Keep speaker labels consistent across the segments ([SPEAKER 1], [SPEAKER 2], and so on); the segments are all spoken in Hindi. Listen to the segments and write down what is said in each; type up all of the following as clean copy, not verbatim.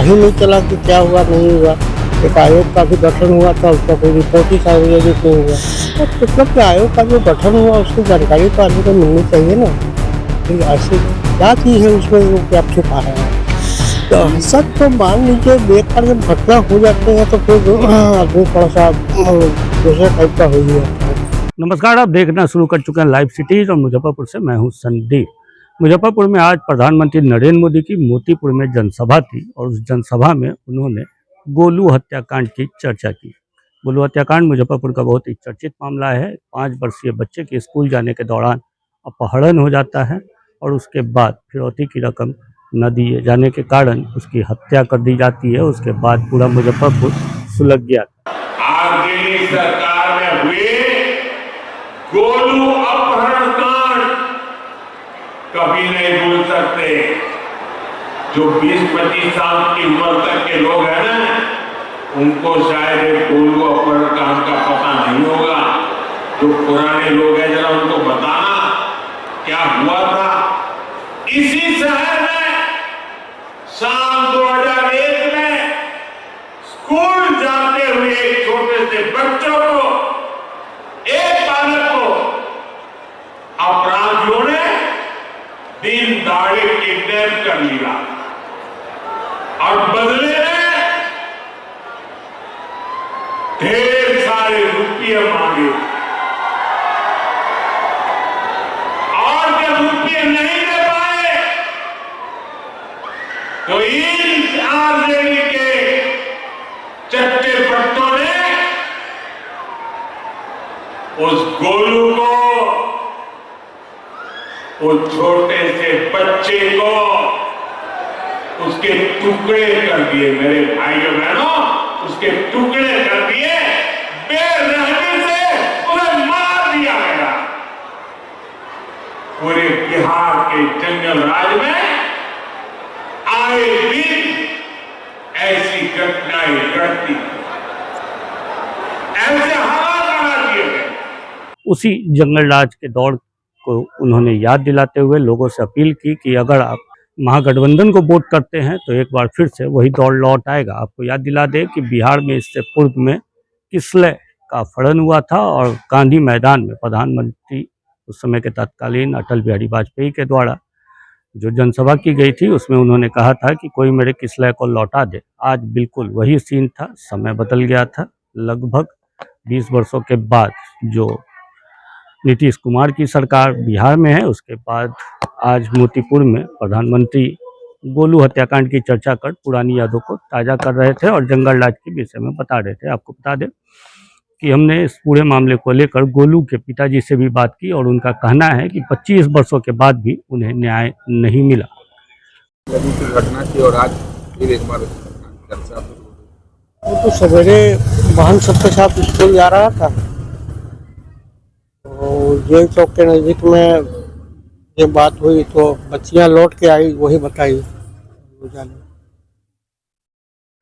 [SPEAKER 1] ही नहीं चला कि क्या हुआ नहीं हुआ। एक आयोग का भी गठन हुआ था, उसका कोई रिपोर्ट ही सार्वजनिक नहीं हुआ। तो मतलब कि आयोग का जो गठन हुआ उसकी जानकारी तो आदमी को मिलनी चाहिए ना। फिर ऐसी क्या चीज़ है उसमें जो कि आप छुपा रहे हैं। तो सब तो मान लीजिए बेकार जब घटना हो जाती है तो फिर आदमी थोड़ा सा दूसरे टाइप का हो ही जाता है।
[SPEAKER 2] नमस्कार, आप देखना शुरू कर चुके हैं लाइव सिटीज और मुजफ्फरपुर से मैं हूं संदीप। मुजफ्फरपुर में आज प्रधानमंत्री नरेंद्र मोदी की मोतीपुर में जनसभा थी और उस जनसभा में उन्होंने गोलू हत्याकांड की चर्चा की। गोलू हत्याकांड मुजफ्फरपुर का बहुत ही चर्चित मामला है। 5 वर्षीय बच्चे के स्कूल जाने के दौरान अपहरण हो जाता है और उसके बाद फिरौती की रकम न दिए जाने के कारण उसकी हत्या कर दी जाती है। उसके बाद पूरा मुजफ्फरपुर सुलग गया।
[SPEAKER 3] आरजेडी सरकार में हुए गोलू अपहरण कांड कभी नहीं भूल सकते। जो 20-25 साल की उम्र तक के लोग हैं ना, उनको शायद एक गोलू अपहरण कांड का पता नहीं होगा। जो पुराने लोग हैं जरा उनको बताना क्या हुआ था। इसी शहर में साल 2001 में स्कूल जाते हुए एक छोटे से बच्चों को, एक बालक को अपराधियों ने दिन दहाड़े किडनैप कर लिया और बदले में ढेर सारे रुपये मांगे। और जब रुपये नहीं दे पाए तो इन आरजेडी के चट्टे पट्टों ने उस गोलू को, उस छोटे से बच्चे को उसके टुकड़े कर दिए। मेरे भाइयों बहनों, उसके टुकड़े कर दिए। बेरहमी से उन्हें मार दिया गया। पूरे बिहार के जंगल राज में आए दिन ऐसी घटनाएं घटती, ऐसे हालात बना दिए गए।
[SPEAKER 2] उसी जंगल राज के दौर को उन्होंने याद दिलाते हुए लोगों से अपील की कि अगर आप महागठबंधन को वोट करते हैं तो एक बार फिर से वही दौर लौट आएगा। आपको याद दिला दें कि बिहार में इससे पूर्व में किसलय का अपहरण हुआ था और गांधी मैदान में प्रधानमंत्री उस समय के तत्कालीन अटल बिहारी वाजपेयी के द्वारा जो जनसभा की गई थी उसमें उन्होंने कहा था कि कोई मेरे किसलय को लौटा दे। आज बिल्कुल वही सीन था। समय बदल गया था। लगभग 20 वर्षों के बाद जो नीतीश कुमार की सरकार बिहार में है, उसके बाद आज मोतीपुर में प्रधानमंत्री गोलू हत्याकांड की चर्चा कर पुरानी यादों को ताज़ा कर रहे थे और जंगल राज के विषय में बता रहे थे। आपको बता दें कि हमने इस पूरे मामले को लेकर गोलू के पिताजी से भी बात की और उनका कहना है कि 25 वर्षों के बाद भी उन्हें न्याय नहीं मिला।
[SPEAKER 4] घटना थी और आज फिर एक बार चर्चा।
[SPEAKER 1] वो तो सवेरे वाहन सबके साथ स्कूल जा रहा था, तो जेल चौक के नज़दीक में ये बात हुई तो बच्चियां लौट के आई, वही बताई।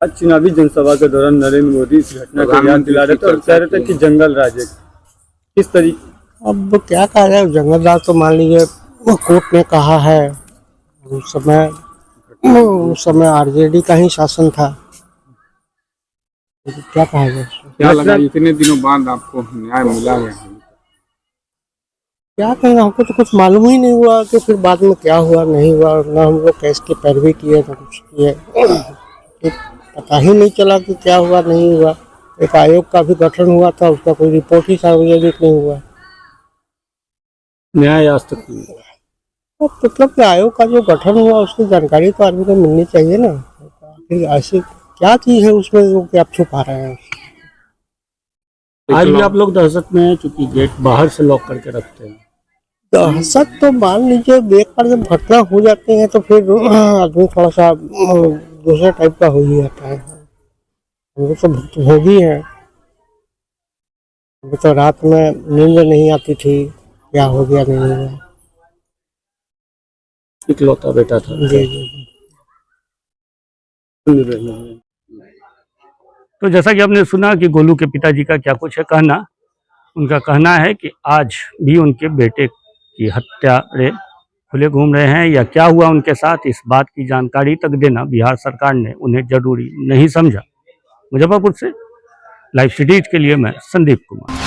[SPEAKER 5] आज चुनावी जनसभा के दौरान नरेंद्र मोदी इस घटना को याद दिला रहे थे और कह रहे थे कि जंगल राज है। किस तरीके
[SPEAKER 1] अब क्या कहा जाए, जंगल राज तो मान लीजिए वो कोर्ट ने कहा है। उस समय आरजेडी का ही शासन था, तो क्या कहा जाए।
[SPEAKER 4] क्या लगा इतने दिनों बाद आपको न्याय मिला है?
[SPEAKER 1] क्या कहें, हमको तो कुछ मालूम ही नहीं हुआ कि फिर बाद में क्या हुआ नहीं हुआ। ना हम लोग केस की पैरवी किए ना कुछ किए, पता ही नहीं चला कि क्या हुआ नहीं हुआ। एक आयोग का भी गठन हुआ था, उसका कोई रिपोर्ट ही सार्वजनिक नहीं हुआ।
[SPEAKER 5] न्याय आज तक नहीं हुआ।
[SPEAKER 1] मतलब कि आयोग का जो गठन हुआ उसकी जानकारी तो आदमी को मिलनी चाहिए ना। फिर ऐसी क्या चीज़ है उसमें जो कि आप छुपा रहे हैं।
[SPEAKER 2] आज भी आप लोग दहशत में हैं चूंकि गेट बाहर से लॉक करके रखते हैं।
[SPEAKER 1] दहशत तो मान लीजिए बेकार जब घटना हो जाती है तो फिर आदमी थोड़ा सा दूसरे टाइप का हो ही जाता है। हम तो भुक्तभोगी हैं। अभी तो रात में नींद नहीं आती थी, क्या हो गया नहीं हुआ।
[SPEAKER 2] इकलौता बेटा था।
[SPEAKER 1] जी जी।
[SPEAKER 2] तो जैसा कि आपने सुना कि गोलू के पिताजी का क्या कुछ है कहना। उनका कहना है कि आज भी उनके बेटे की हत्या खुले घूम रहे हैं या क्या हुआ उनके साथ, इस बात की जानकारी तक देना बिहार सरकार ने उन्हें जरूरी नहीं समझा। मुजफ्फरपुर से लाइव सिटीज के लिए मैं संदीप कुमार।